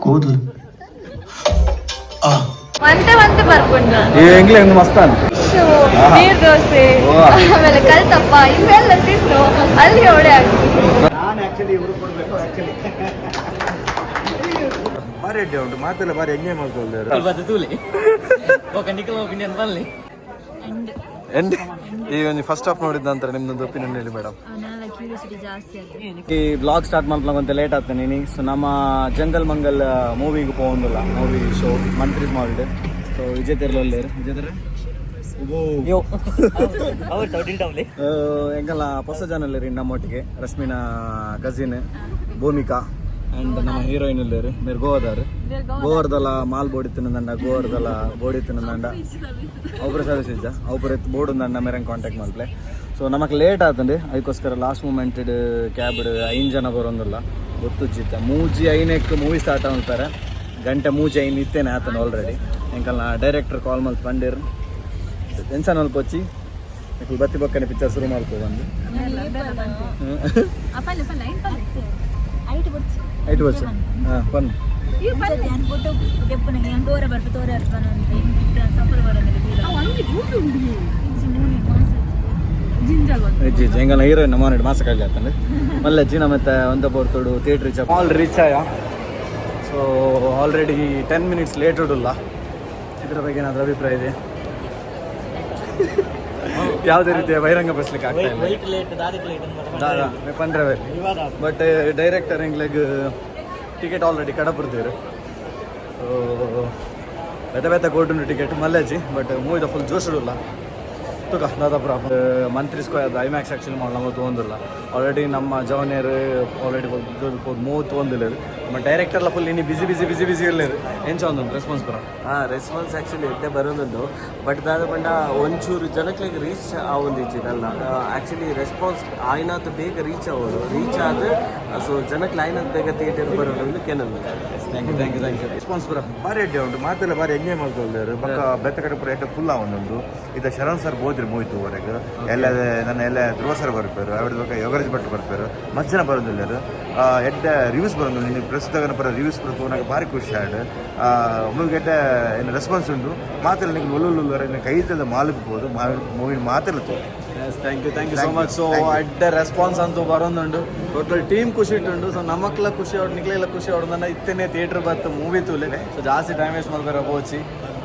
ಕೂದಲು ಮತ್ತೆ ಮತ್ತೆ ಬರ್ಕೊಂಡು ಎಂಗ್ಲೇ ಹೆಂಗ್ ಮಸ್ತ್ ಅಂತ ನೀರ್ ದೋಸೆ ಆಮೇಲೆ ಕಲ್ತಪ್ಪ ಇವೆಲ್ಲ ತಿಂದು ಅಲ್ಲಿ ಒಳ್ಳೆ ಆಗ್ತದೆ. ಭಾರಿ ಅಡ್ಡಿ ಉಂಟು ಮಾತೆಲ್ಲ ಭಾರಿ ಎಂಜಾಯ್ ಮಾಡ್ಕೊಳ್ತಾರೆ. ಈಗ ಒಂದು ಫಸ್ಟ್ ಹಾಫ್ ನೋಡಿದ ನಂತರ ನಿಮ್ದೊಂದು ಒಪಿನಿಯನ್ ಹೇಳಿ ಮೇಡಮ್. ಈ ಬ್ಲಾಗ್ ಸ್ಟಾರ್ಟ್ ಮಾಡ್ಲಂತ ಲೇಟ್ ಆಗ್ತಾನೆ ನೀನು. ಸೊ ನಮ್ಮ ಜಂಗಲ್ ಮಂಗಲ್ ಮೂವಿಗೆ ಹೋಗೋದಿಲ್ಲ, ಮೂವಿ ಶೋ ಮಂತ್ರಿ ಮಾಡಿದೆ. ಸೊ ವಿಜಯ್ ತೆರಲಲ್ಲಿ ವಿಜಯ್ ತೆರ ಎಂಗಲ್ಲ ಹೊಸ ಜನ ರೀ ನಮ್ಮೊಟ್ಟಿಗೆ ರಶ್ಮಿನಾ ಕಸಿನ್ ಭೂಮಿಕಾ ಅಂಡ್ ನಮ್ಮ ಹೀರೋಯಿನ್ ಇಲ್ಲರಿ మీరు గోవర్దల మాల్ బోడితున్నదండ గోవర్దల బోడితున్నదండ ಒಬ್ಬರು ಸರ್ವಿಸ್ ಇದ್ದ ಒಬ್ಬರು ಬೋರ್ಡ್ ఉందండ ಮೇರಂಗೆ ಕಾಂಟ್ಯಾಕ್ಟ್ ಮಾಡ್ಲೆ. ಸೊ ನಮಗೆ ಲೇಟ್ ಆತಂడి ಅದಕ್ಕೋಸ್ಕರ ಲಾಸ್ಟ್ ಮೂಮೆಂಟ್ ಕ್ಯಾಬ್ 5 ಜನ ಬರೋದಿಲ್ಲ ಗೊತ್ತುಚ್ಚಿತ್ತ ಮೂಜಿ 5ಕ್ಕೆ ಮೂವಿ ಸ್ಟಾರ್ಟ್ ಆಗ್ತಾರೆ ಗಂಟೆ ಮೂಜಿ 5 ಇತ್ತೇನೆ ಆತನ ಆಲ್ರೆಡಿ ಎಂಕಲ್ ಡೈರೆಕ್ಟರ್ ಕಾಲ್ ಮಾಡಿ ಬಂದಿರು ಟೆನ್ಷನ್ ಅಲ್ಲಿ ಕೊಚ್ಚಿ ಬತ್ತಿ ಬಕ್ಕನೆ ಪಿಕ್ಚರ್ ಶುರು ಮಾಡ್ಕೊ ಬಂದು 8 ವರ್ಷ ಬನ್ನಿ ಎಂಗಲ್ಲ ಹೀರೋಯಿನ್ ಮಾನಿಡ್ ಮಾಸ ಕಳ್ಳಿ ಆಗ್ತಾನೆ ಮಲ್ಲ ಜಿನ ಮತ್ತೆ ಒಂದ ಬೋರ್ತೋಡು ಥಿಯೇಟರ್ ರೀಚ್ ಆಲ್ ರೀಚ್ ಆಯ. ಸೊ ಆಲ್ರೆಡಿ 10 ಮಿನಿಟ್ಸ್ ಲೇಟ್ ಉಡಲ್ಲ. ಇದರ ಬಗ್ಗೆ ಏನಾದರೂ ಅಭಿಪ್ರಾಯ ಇದೆ? ಯಾವುದೇ ರೀತಿಯ ಬಹಿರಂಗ ಪಡಿಸ್ಲಿಕ್ಕೆ ಆಗ್ತಾ ಇಲ್ಲ ಪಂಡ್ರೆ ಬಟ್ ಡೈರೆಕ್ಟರ್ ಎಂಗ್ಲೆಗ್ ಟಿಕೆಟ್ ಆಲ್ರೆಡಿ ಕಡಪುರ್ತೀರು. ಸೊ ಬೆತ್ತ ಬೆತ್ತ ಕೊಟ್ಟು ಟಿಕೆಟ್ ಮಲ್ಲೇಜಿ ಬಟ್ ಮೂವಿದ ಫುಲ್ ಜೋಶುಲ್ಲ ತುಕ ದಾದಾಪುರ ಮಂತ್ರಿ ಸ್ಕ್ವೇರ್ ಐಮ್ಯಾಕ್ಸ್ ಆ್ಯಕ್ಚುಲಿ ಮಾಡಲು ತೊಗೊಂದಿಲ್ಲ ಆಲ್ರೆಡಿ ನಮ್ಮ ಜವನಿಯರು ಆಲ್ರೆಡಿ ಮೂವತ್ತು ತೊಗೊಂದಿಲ್ಲ ನಮ್ಮ ಡೈರೆಕ್ಟರ್ಲ ಫುಲ್ ಇನ್ನು ಬಿಸಿ ಇರಲಿರು ಎಂಚ ಒಂದು ರೆಸ್ಪಾನ್ಸ್ ಬರ ರೆಸ್ಪಾನ್ಸ್ ಆ್ಯಕ್ಚುಲಿ ಎಡ್ಡೆ ಬರೋದು ಬಟ್ ದಾದ ಪಂಡ ಒಂಚೂರು ಜನಕ್ಕೆ ರೀಚ್ ಆವೊಂದಿಚ್ಚಿದಲ್ಲ ಆ್ಯಕ್ಚುಲಿ ರೆಸ್ಪಾನ್ಸ್ ಆಯ್ನಾತು ಬೇಗ ರೀಚ್ ಆಗೋದು ರೀಚ್ ಆದ ಸೊ ಜನಕ್ಕೆ ಆಯ್ನಾತು ಬೇಗ ಥಿಯೇಟರ್ ಬರೋದು ಕೆನಲ್ ಥ್ಯಾಂಕ್ ಯು ರೆಸ್ಪಾನ್ಸ್ ಬರ ಭಾರಿ ಅಡ್ಡಿ ಉಂಟು ಮಾತೆಲ್ಲ ಭಾರಿ ಎಂಜಾಯ್ ಮಾಡ್ಕೊಳ್ತಾರೆ ಪಕ್ಕ ಬೆತ್ತ ಕಡೆ ಪುರ ಎಡ್ಡೆ ಫುಲ್ ಆವೊಂದೊಂದು ಇದು ಶರಣ್ ಸರ್ ಬೋದ್ರಿ ಮೂಯ್ತು ಹೊರಗೆ ಎಲ್ಲ ನನ್ನ ಎಲ್ಲ ಧ್ರುವ ಸರ್ ಬರ್ಪೇರು ಅವ್ರ ಬಗ್ಗೆ ಯೋಗರಾಜ್ ಭಟ್ ಬರ್ಪೇರು ಮಜ್ಜನ ಬರೋದಿಲ್ಲರು ಎಡ್ಡೆ ರಿವ್ಯೂಸ್ ಬರೋದು ನೀನು ಪ್ರಸ್ತುತ ಪರ ರಿವ್ಯೂಸ್ ಬರೋದು ನನಗೆ ಭಾರಿ ಖುಷಿ ಆಡು ಒಮ್ಮೆ ಎಡ್ಡೆ ಏನು ರೆಸ್ಪಾನ್ಸ್ ಉಂಟು ಮಾತೆಲ್ಲ ನಿಮಗೆ ಒಳ್ಳೆ ಕೈತದ ಮಾಲಿಕ್ಬೋದು ಮೂವಿ ಮಾತೆಲ್ಲ ತೋ thank you so much. So ಅಡ್ಡೆ ರೆಸ್ಪಾನ್ಸ್ ಅಂತೂ ಬರೋದುಂಡು ಟೋಟಲ್ ಟೀಮ್ ಖುಷಿ ಇಟ್ಟುಂಡು. ಸೊ ನಮ್ಮಕ್ಕೆಲ್ಲ ಖುಷಿ ಆಡ್ ನಿಕ್ಲೆಲ್ಲ ಖುಷಿ ಆಡೋದನ್ನ ಇತ್ತೇನೆ ಥಿಯೇಟ್ರ್ ಬತ್ತು ಮೂವಿ ತೂಲೆ ಸೊ ಜಾಸ್ತಿ ಟೈಮ್ ವೇಸ್ಟ್ ಮಾಡ್ಬೇರ ಬೋಚಿ.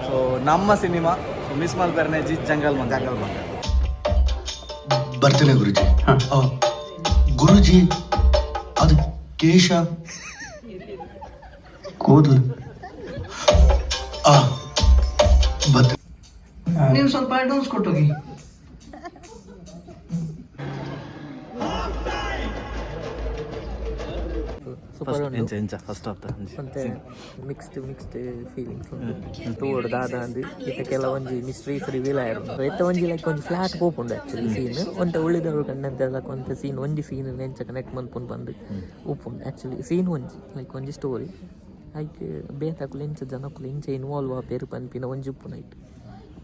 ಸೊ ನಮ್ಮ ಸಿನಿಮಾ ಮಿಸ್ ಮಾಡ್ಬೇರನೆ ಜಿ ಜಂಗಲ್ ಮಂಗ ಬರ್ತೇನೆ ಗುರುಜಿ. ಗುರುಜಿ ಅದು ಕೇಶ ಕೂದಲು ನೀವು ಸ್ವಲ್ಪ ಅಡ್ವಾನ್ಸ್ ಕೊಟ್ಟೋಗಿ. ಫಸ್ಟ್ ಆಫ್ ಮತ್ತೆ ಮಿಕ್ಸ್ಡ್ ಫೀಲಿಂಗ್ಸ್ ತೋಡ್ ದಾದ ಅಂದು ಇತ್ತ ಕೆಲವೊಂಜಿ ಮಿಸ್ಟ್ರೀಸ್ ರಿವೀಲ್ ಆಯ್ರು ಎತ್ತ ಒಂಜಿ ಲೈಕ್ ಒಂಜಿ ಫ್ಲಾಟ್ ಪೋಪುಂಡು ಆ್ಯಕ್ಚುಲಿ ಸೀನ್ ಒಂತ ಉಳಿದವ್ರು ಕಂಡಂತೆಲ್ಲ ಕೊಂತ ಸೀನ್ ಒಂಜಿ ಸೀನ್ ನೆಂಚ ಕನೆಕ್ಟ್ ಮನ್ಪುಂಡು ಬಂದು ಉಪ್ಪುಂಡು ಆ್ಯಕ್ಚುಲಿ ಸೀನ್ ಒಂಜಿ ಒಂಜಿ ಸ್ಟೋರಿ ಐಕ್ ಬೇತಾಕುಲು ಎಂಚ ಜನಕ್ಕುಲು ಇಂಚ ಇನ್ವಾಲ್ವ್ ಆಪೇರು ಪನ್ಪಿನ ಒಂಜಿ ಉಪ್ಪು ನೈಟ್.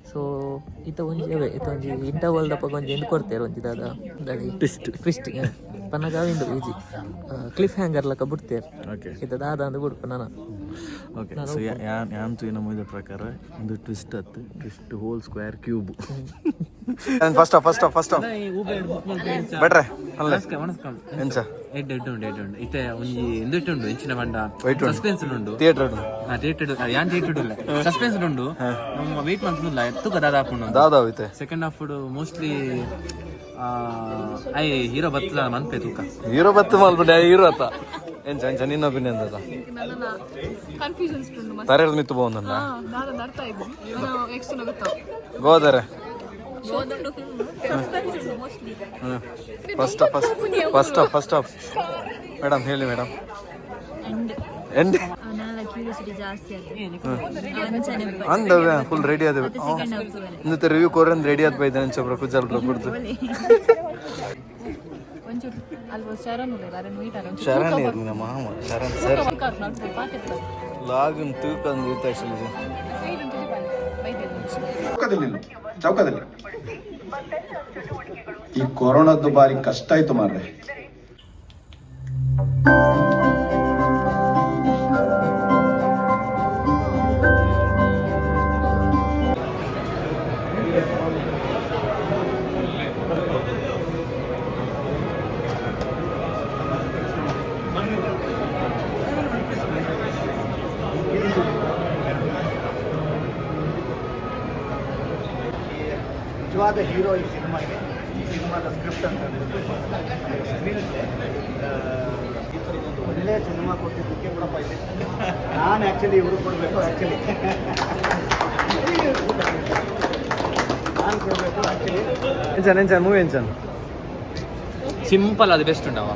ಸೊ ಇತ್ತ ಒಂಜಿ ಅವೇ ಇತ್ತ ಒಂಜಿ ಇಂಟರ್ವಲ್ ದಪ್ಪ ಒಂಜಿ ಎಂಡ್ ಕೊಡ್ತೇರು ಒಂಜಿ ದಾದ ಟ್ವಿಸ್ಟ್ ಪನ್ನಗ ಅವಿಂದು ಈಜಿ ಕ್ಲಿಫ್ ಹ್ಯಾಂಗರ್ ಲಕ ಬಿಡ್ತೇರು ಇತ್ತ ದಾದ ಅಂದು ಬಿಡ್ಪು ನಾನು ಓಕೆ. ಸೊ ಯಾಂತು ಏನು ಮೂವಿದ ಪ್ರಕಾರ ಒಂದು twist whole square cube first half ಬೆಟ್ರೆ ಅಲ್ಲ ಎಂಚ ಎಡ್ಡೆ ಉಂಡು ಇತ್ತೆ ಒಂಜಿ ಎಂದುಂಡು ಎಂಚಿನ ಬಂಡ ಸಸ್ಪೆನ್ಸ್ ಉಂಡು ಥಿಯೇಟರ್ ಯಾನ್ ಥಿಯೇಟರ್ ಇಲ್ಲ ಸಸ್ಪೆನ್ಸ್ ಉಂಡು ನಮ್ಮ ವೇಟ್ ಮಾಡ್ತಿಲ್ಲ ಎತ್ತುಕ ದಾದಾ ಹೋಯ್ತೆ ಸೆಕೆಂಡ್ ಹಾಫ್ ಮೋಸ್ಟ್ಲಿ ಐ ಹೀರೋ ಬತ್ತದ ಮನ್ಪೆ ತೂಕ ಹೀರೋ ಬತ್ತು ಮಲ್ಬಿಟ್ಟೆ ಹೀರೋ ಅತ್ತ ಎಂಚ ನಿನ್ನ ಒಪಿನಿಯನ್ ಅದ ತರೇದು ಮಿತ್ತು ಬೋಂದಣ್ಣ ಗೋದರೆ ಫಸ್ಟ್ ಆಫ್ ಮೇಡಮ್ ಹೇಳಿ ಮೇಡಮ್ ಎಂಡ್ ಅಂದ ಫುಲ್ ರೆಡಿ ಆದ ಇಂದ ರಿವ್ಯೂ ಕೋರನ್ ರೆಡಿ ಆದ ಬೈದ ಅಂಚ ಪ್ರಪೋಸಲ್ ಪ್ರಪೋರ್ದು ಶರಣ್ ಇರ್ಲಿ ಮಾಮ ಶರಣ್ ಸರ್ ಲಾಗನ್ ತೂಕಂದು ಇತ್ತು ಆಕ್ಚುಲಿ ಚೌಕದಲ್ಲಿ ಈ ಕೊರೋನಾದ್ದು ಬಾರಿ ಕಷ್ಟ ಆಯ್ತು ಮಾರ್ರೆ. ನಿಜವಾದ ಹೀರೋ ಈ ಸಿನಿಮಾಗೆ. ಈ ಸಿನಿಮಾದ ಸ್ಕ್ರಿಪ್ಟ್ ಅಂತ ಸ್ಕ್ರೀನ್ ಈ ಥರದೊಂದು ಒಳ್ಳೆಯ ಸಿನಿಮಾ ಕೊಟ್ಟಿದ್ದಕ್ಕೆ ಬಿಡಪ್ಪ ಇದೆ. ನಾನು ಆ್ಯಕ್ಚುಲಿ ಇವರು ಕೊಡಬೇಕು, ಆ್ಯಕ್ಚುಲಿ ನಾನು ಕೊಡಬೇಕು ಆ್ಯಕ್ಚುಲಿ. ಎಂಚನ್ ಮೂವಿ ಎಂಚನ್ ಸಿಂಪಲ್ ಅದು ಬೆಸ್ಟ್ ಉಂಟವ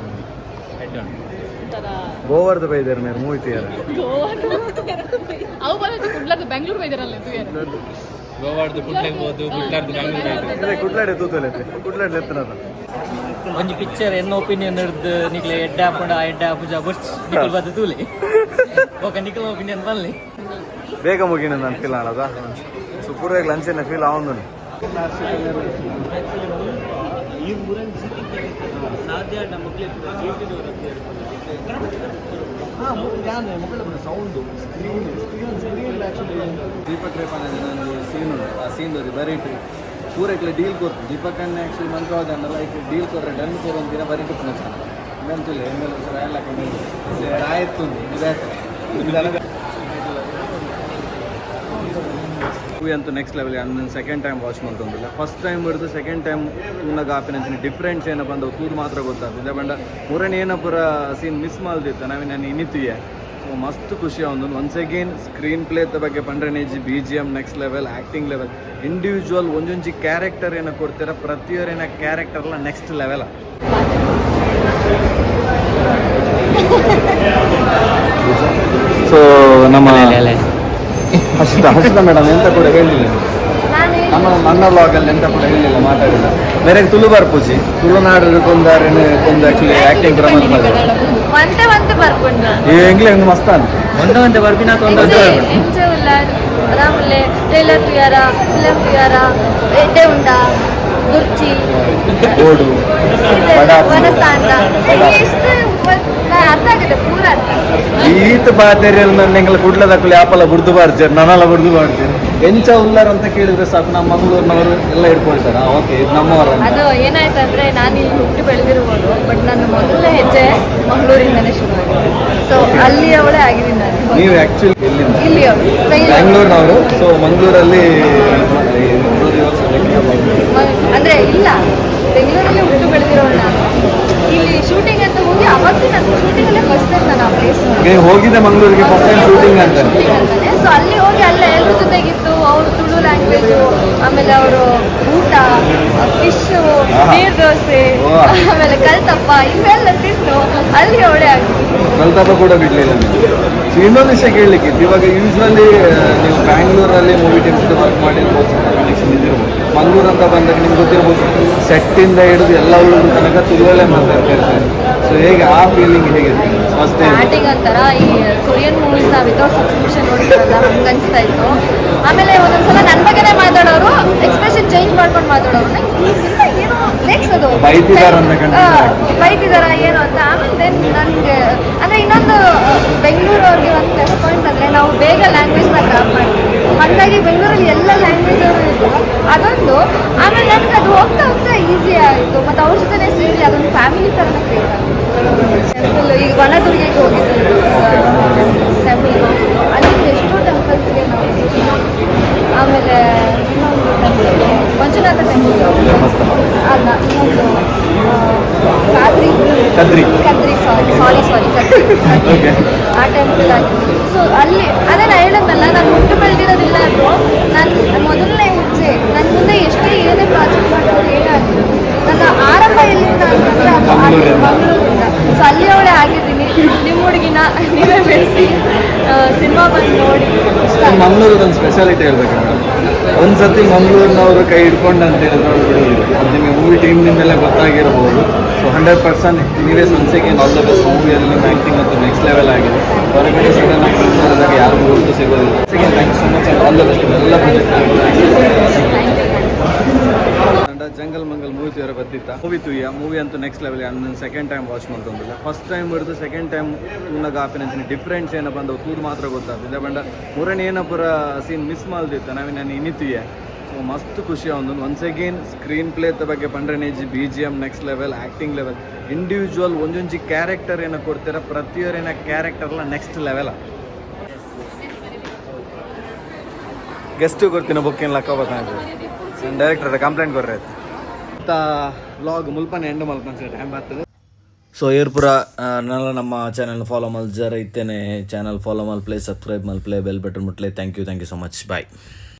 ಗೋವಾರ್ದು ಬೈದಾರೆ ಮೇರೆ ಮೂವಿ ತೀರ ಅವು ಬಂದು ಕುಡ್ಲದ್ದು ಬೆಂಗಳೂರು ಬೈದಾರಲ್ಲ ಗೋವಾಡ್ದು ಕುಡ್ಲೆಗೆ ಹೋದು ಕುಡ್ಲಾರ್ದು ಬೆಂಗಳೂರು ಕುಡ್ಲಾಡೆ ತೂತಲೆತ್ತೆ ಕುಡ್ಲಾಡೆ ಎತ್ತನದ ಒಂಜಿ ಪಿಕ್ಚರ್ ಎನ್ನ ಒಪಿನಿಯನ್ ಹಿಡ್ದು ನಿಕ್ಲೆ ಎಡ್ಡೆ ಹಾಕೊಂಡು ಆ ಎಡ್ಡೆ ಹಾಪುಜ ಬುಡ್ಸ್ ನಿಖಲ್ ಬದ್ದು ತೂಲೆ ಓಕೆ ನಿಖಲ್ ಒಪಿನಿಯನ್ ಬನ್ನಿ ಬೇಗ ಮುಗಿನ ನಾನು ಫೀಲ್ ಆನದ ಸೊ ಪೂರ್ವ ಲಂಚನ ಫೀಲ್ ಆವೊಂದು ಈ ಊರಲ್ಲಿ ಸಾಧ್ಯ ನಮ್ಮ ಸೌಂಡು ಸ್ಕ್ರೀನ್ ದೀಪಕ್ ರೇಪಾನ ಸೀನ್ ಉಂಟು ಆ ಸೀನ್ ಬರೀಟು ಪೂರಕ್ಕೆ ಡೀಲ್ ಕೊಡ್ತು ದೀಪಕ್ ಅನ್ನ ಆ್ಯಕ್ಚುಲಿ ಮಂತ್ರವಾದ ಲೈಕ್ ಡೀಲ್ ಕೊರ್ರೆ ಡನ್ ಕೊರಂತಿನ ಬರೀಟು ಪುನಃ ಇದಂತಿಲ್ಲ ಎಮ್ಮೆಲ್ಲ ಸರ್ ಎಲ್ಲ ಆಯ್ತು ಮೂವಿ ಅಂತೂ ನೆಕ್ಸ್ಟ್ ಲೆವೆಲ್ ನಾನು ಸೆಕೆಂಡ್ ಟೈಮ್ ವಾಚ್ ಮಾಡ್ತೊಂದಿಲ್ಲ. ಫಸ್ಟ್ ಟೈಮ್ ಹಿಡಿದು ಸೆಕೆಂಡ್ ಟೈಮ್ ತೂನಾಗ ಆಪಿನ ಡಿಫ್ರೆನ್ಸ್ ಏನಪ್ಪ ಅಂದ್ರೆ ತೂದು ಮಾತ್ರ ಗೊತ್ತಾಗ್ತದೆ ಬಂಡ ಮೂರನೇ ಏನಪ್ಪರ ಸೀನ್ ಮಿಸ್ ಮಾಡ್ದಿತ್ತು ನಾನು ಇನ್ನಿತೀಯ. ಸೊ ಮಸ್ತ್ ಖುಷಿ ಅವನು ಒನ್ಸ್ ಅಗೇನ್ ಸ್ಕ್ರೀನ್ ಪ್ಲೇದ ಬಗ್ಗೆ ಪಂಡ್ರೆನೇಜಿ BGM next level acting level individual ಒಂದೊಂಜಿ ಕ್ಯಾರೆಕ್ಟರ್ ಏನೋ ಕೊಡ್ತೀರ ಪ್ರತಿಯೊರೇನ ಕ್ಯಾರೆಕ್ಟರ್ಲ ನೆಕ್ಸ್ಟ್ ಲೆವೆಲ್. ಸೊ ನಮ್ಮ ಹರ್ಷಿತಾ ಮೇಡಮ್ ಎಂತ ಕೂಡ ಹೇಳಿಲ್ಲ, ನನ್ನ ಬ್ಲಾಗಲ್ಲಿ ಎಂತ ಕೂಡ ಹೇಳಿಲ್ಲ, ಮಾತಾಡಿಲ್ಲ. ಬೇರೆ ತುಳು ಬರ್ಪುಜಿ ತುಳುನಾಡು ಕೊಂದಾರೇನು ಕೊಂದು ಆ್ಯಕ್ಚುಲಿ ಆ್ಯಕ್ಟಿಂಗ್ ಕ್ರಮ ಇಂಗ್ಲೀಷ್ ಒಂದು ಮಸ್ತಾನ್ ಒಂದೇ ಬರ್ಪಿನ ಓಡು ಈತ ಬಾತೆರಿಯಲ್ಲಿ ನನ್ನ ಕುಡ್ಲದಕ್ಕಲ್ಲಿ ಆಪಲ ಬುಡ್ದು ಬಾರ್ಜರ್ ನನ್ನೆಲ್ಲ ಬುಡ್ದು ಬಾರ್ಜರ್ ಎಂಚ ಉಲ್ಲಾರ ಅಂತ ಕೇಳಿದ್ರೆ ಸಾಕು ನಮ್ಮ ಮಂಗಳೂರಿನವರು ಎಲ್ಲ ಇಟ್ಕೊಳ್ತಾರೆ. ಓಕೆ ನಮ್ಮವರ ಅದು ಏನಾಯ್ತಂದ್ರೆ ನಾನು ಇಲ್ಲಿ ಹುಟ್ಟಿ ಬೆಳೆದಿರ್ಬೋದು, ಬಟ್ ನನ್ನ ಮೊದಲನೇ ಹೆಜ್ಜೆ ಮಂಗಳೂರಿಂದನೇ ಶುರುವಾಗಿದೆ. ಸೊ ಅಲ್ಲಿ ಅವಳೇ ಆಗಿದ್ದೀನಿ ನಾನು. ನೀವು ಆ್ಯಕ್ಚುಲಿ ಎಲ್ಲಿಂದ? ಇಲ್ಲಿ ಬೆಂಗಳೂರಿನವರು. ಸೊ ಮಂಗಳೂರಲ್ಲಿ ಅಂದ್ರೆ ಇಲ್ಲ, ಬೆಂಗಳೂರಲ್ಲಿ ಹುಟ್ಟು ಬೆಳೆದಿರೋಳು ನಾನು. ಇಲ್ಲಿ ಶೂಟಿಂಗ್ ಅಂತ ಹೋಗಿ ಅವತ್ತು ನನ್ನ ಶೂಟಿಂಗಲ್ಲೇ ಫಸ್ಟ್ ಟೈಮ್ ನಾನು ಆ ಪ್ಲೇಸ್ ಹೋಗಿದ್ದೆ ಮಂಗಳೂರಿಗೆ ಫಸ್ಟ್ ಟೈಮ್ ಶೂಟಿಂಗ್ ಅಂತಾನೆ. ಸೊ ಅಲ್ಲಿ ಹೋಗಿ ಅಲ್ಲ ಎಲ್ಲರ ಜೊತೆಗಿತ್ತು. ಅವರು ತುಳು ಲ್ಯಾಂಗ್ವೇಜು, ಆಮೇಲೆ ಅವರು ಊಟ, ಫಿಶು, ನೀರು ದೋಸೆ, ಆಮೇಲೆ ಕಲ್ತಪ್ಪ ಇವೆಲ್ಲ ತಿಂದು ಅಲ್ಲಿ ಅವಳೇ ಆಗಿತ್ತು. ಕಲ್ತಪ್ಪ ಕೂಡ ಬಿಡ್ಲಿಲ್ಲ. ಇನ್ನೊಂದು ವಿಷಯ ಕೇಳಲಿಕ್ಕಿತ್ತು, ಇವಾಗ ಯೂಶ್ವಲಿ ನೀವು ಬ್ಯಾಂಗ್ಳೂರಲ್ಲಿ ಮೂವಿ ಟೀಮ್ ಜೊತೆ ವರ್ಕ್ ಮಾಡಿರ್ಬೋದು, ಕನೆಕ್ಷನ್ ಇದ್ದಿರ್ಬೋದು. ಮಂಗಳೂರು ಅಂತ ಬಂದಾಗ ನಿಮ್ಗೆ ಗೊತ್ತಿರ್ಬೋದು, ಸೆಟ್ಟಿಂದ ಹಿಡಿದು ಎಲ್ಲ ಉಳಿದ ತನಕ ತುಳುವಲ್ಲೇ ಮಾತಾಡ್ತಾ ಇರ್ತಾರೆ. ಸೊ ಹೇಗೆ ಆ ಫೀಲಿಂಗ್ ಹೇಗೆ ಸ್ಟಾರ್ಟಿಂಗ್ ಒಂಥರ ಈ ಕೊರಿಯನ್ ಮೂವೀಸ್ನ ವಿತೌಟ್ ಸಬ್ಸ್ಕ್ರಿಪ್ಷನ್ ನೋಡಿದ್ರಲ್ಲ ಹಂಗೆ ಅನಿಸ್ತಾ ಇತ್ತು. ಆಮೇಲೆ ಒಂದೊಂದ್ಸಲ ನನ್ನ ಬಗ್ಗೆನೇ ಮಾತಾಡೋರು ಎಕ್ಸ್ಪ್ರೆಷನ್ ಚೇಂಜ್ ಮಾಡ್ಕೊಂಡು ಮಾತಾಡೋರು ನಂಗೆ ಏನೋ ನೆಕ್ಸ್ಟ್ ಅದು ಬೈತಿದಾರ ಏನು ಅಂತ. ಆಮೇಲೆ ನನಗೆ ಅಂದರೆ ಇನ್ನೊಂದು ಬೆಂಗಳೂರು ಅವ್ರಿಗೆ ಒಂದು ಪ್ಲಸ್ ಪಾಯಿಂಟ್ ಅಂದರೆ ನಾವು ಬೇಗ ಲ್ಯಾಂಗ್ವೇಜ್ನ ಗ್ರಾಪ್ ಮಾಡ್ತೀವಿ. ಹಾಗಾಗಿ ಬೆಂಗಳೂರಲ್ಲಿ ಎಲ್ಲ ಲ್ಯಾಂಗ್ವೇಜ್ ಅವರು ಇತ್ತು ಅದೊಂದು. ಆಮೇಲೆ ನನಗೆ ಅದು ಹೋಗ್ತಾ ಹೋಗ್ತಾ ಈಸಿ ಆಯಿತು. ಮತ್ತು ಅವ್ರ ಜೊತೆ ಸೇರಿ ಅದೊಂದು ಫ್ಯಾಮಿಲಿ ಥರನೇ ಕ್ರಿಯೇಟ್ ಆಗುತ್ತೆ. ಟೆಂಪಲ್ ಈಗ ವನದುರ್ಗಿಗೆ ಹೋಗಿದ್ದು ಟೆಂಪಲ್ಗೆ ಹೋಗಿದ್ದು, ಅಲ್ಲಿ ಎಷ್ಟೋ ಟೆಂಪಲ್ಸ್ಗೆ ನಾವು. ಆಮೇಲೆ ಇನ್ನೊಂದು ಟೆಂಪಲ್ ಮಂಜುನಾಥ ಟೆಂಪಲ್ ಅಲ್ಲ, ಇನ್ನೊಂದು ಕದ್ರಿ ಆ ಟೆಂಪಲ್ ಆಗಿತ್ತು. ಸೊ ಅಲ್ಲಿ ಅದೇ ನಾನು ಹೇಳೋದಲ್ಲ, ನಾನು ಹುಟ್ಟು ಬೆಳೆದಿರೋದಿಲ್ಲ ಅಂದರು ನಾನು ಮೊದಲನೇ ಹೆಜ್ಜೆ. ನನ್ನ ಮುಂದೆ ಎಷ್ಟೇ ಏನೇ ಪ್ರಾಜೆಕ್ಟ್ ಮಾಡೋದು ಏನೇ ಆಗಿತ್ತು, ನನ್ನ ಆರಂಭ ಎಲ್ಲಿಂದ ಅಂತಂದರೆ ಅದು ಮಂಗಳೂರಿಂದ. ಸೊ ಅಲ್ಲಿ ಅವಳೇ ಆಗಿದ್ದೀನಿ. ನಿಮ್ಮ ಹುಡುಗಿನ ನೀವೇ ಬೆಳೆಸಿ ಸಿನಿಮಾ ಬಂದು ನೋಡಿ. ಮಂಗಳೂರು ಒಂದು ಸ್ಪೆಷಾಲಿಟಿ ಹೇಳ್ಬೇಕು ಮೇಡಮ್, ಒಂದ್ಸತಿ ಮಂಗಳೂರಿನವರು ಕೈ ಹಿಡ್ಕೊಂಡು ಅಂತ ಹೇಳಿದ್ರೆ ಬಿಡೋದಿಲ್ಲ. ಅದು ನಿಮಗೆ ಮೂವಿ ಟೀಮ್ನ ಮೇಲೆ ಗೊತ್ತಾಗಿರ್ಬೋದು. ಸೊ 100% ನೀವೇ ಸಂಸೆಗೆ ಆಲ್ ದ ಬೆಸ್ಟ್. ಮೂವಿಯಲ್ಲಿ ನಿಮ್ಮ ಆ್ಯಕ್ಟಿಂಗ್ ಮತ್ತು ನೆಕ್ಸ್ಟ್ ಲೆವೆಲ್ ಆಗಿದೆ. ಹೊರಗಡೆ ಸಡನ್ ಆಗಿ ನೋಡಿದಾಗ ಯಾರಿಗೂ ಗುರುತು ಸಿಗೋದಿಲ್ಲ. Thank you so much, all the best ಎಲ್ಲ ಜಂಗಲ್ ಮಂಗಲ್ ಮೂವಿ ತೀರ ಬದ್ದಿತ್ತ ಹೋಗಿತ್ತು. ಈ ಮೂವಿ ಅಂತೂ ನೆಕ್ಸ್ಟ್ ಲೆವೆಲ್ ನಾನು ಸೆಕೆಂಡ್ ಟೈಮ್ ವಾಚ್ ಮಾಡ್ತೊಂದಿಲ್ಲ. ಫಸ್ಟ್ ಟೈಮ್ ಹಿಡಿದು ಸೆಕೆಂಡ್ ಟೈಮ್ ತೂನಾಗ ಆಪಿನ ಡಿಫ್ರೆನ್ಸ್ ಏನಪ್ಪ ಅಂದ್ರೆ ತೂದು ಮಾತ್ರ ಗೊತ್ತಾಗ್ತದೆ ಬಂಡ ಮೂರನೇ ಏನಪ್ಪರ ಸೀನ್ ಮಿಸ್ ಮಾಡ್ದಿತ್ತು ನಾನು ಇನ್ನಿತೀಯ. ಸೊ ಮಸ್ತ್ ಖುಷಿ ಅವನು ಒನ್ಸ್ ಅಗೇನ್ ಸ್ಕ್ರೀನ್ ಪ್ಲೇದ ಬಗ್ಗೆ ಪಂಡ್ರೆನೇಜಿ BGM next level acting level individual ಒಂದೊಂಜಿ ಕ್ಯಾರೆಕ್ಟರ್ ಏನೋ ಕೊಡ್ತೀರ ಪ್ರತಿಯೊರೇನ ಕ್ಯಾರೆಕ್ಟರ್ಲ ನೆಕ್ಸ್ಟ್ ಲೆವೆಲ್. ಗೆಸ್ಟು ಕೊಡ್ತೀನಿ ಬುಕ್ಕಿನ ಲೆಕ್ಕ ಬರ್ತಾನೆ ಡೈರೆಕ್ಟರ್ ಕಂಪ್ಲೇಂಟ್ ಕೊರ್ರೆ ಅಂತ ವ್ಲಾಗ್ ಮುಲ್ಪನೆ ಎಂಡ್ ಮಲ್ಪನ ಟೈಮ್ ಬರ್ತದೆ. ಸೊ ಏರ್ ಪುರ ನಮ್ಮ ಚಾನಲ್ ಫಾಲೋ ಮಲ್ಜರ ಇತ್ತೇನೆ ಚಾನಲ್ ಫಾಲೋ ಮಲ್ಪ್ಲೆ ಸಬ್ಸ್ಕ್ರೈಬ್ ಮಲ್ಪ್ಲೆ ಬೆಲ್ ಬಟನ್ ಮುಟ್ಲೆ thank you so much bye.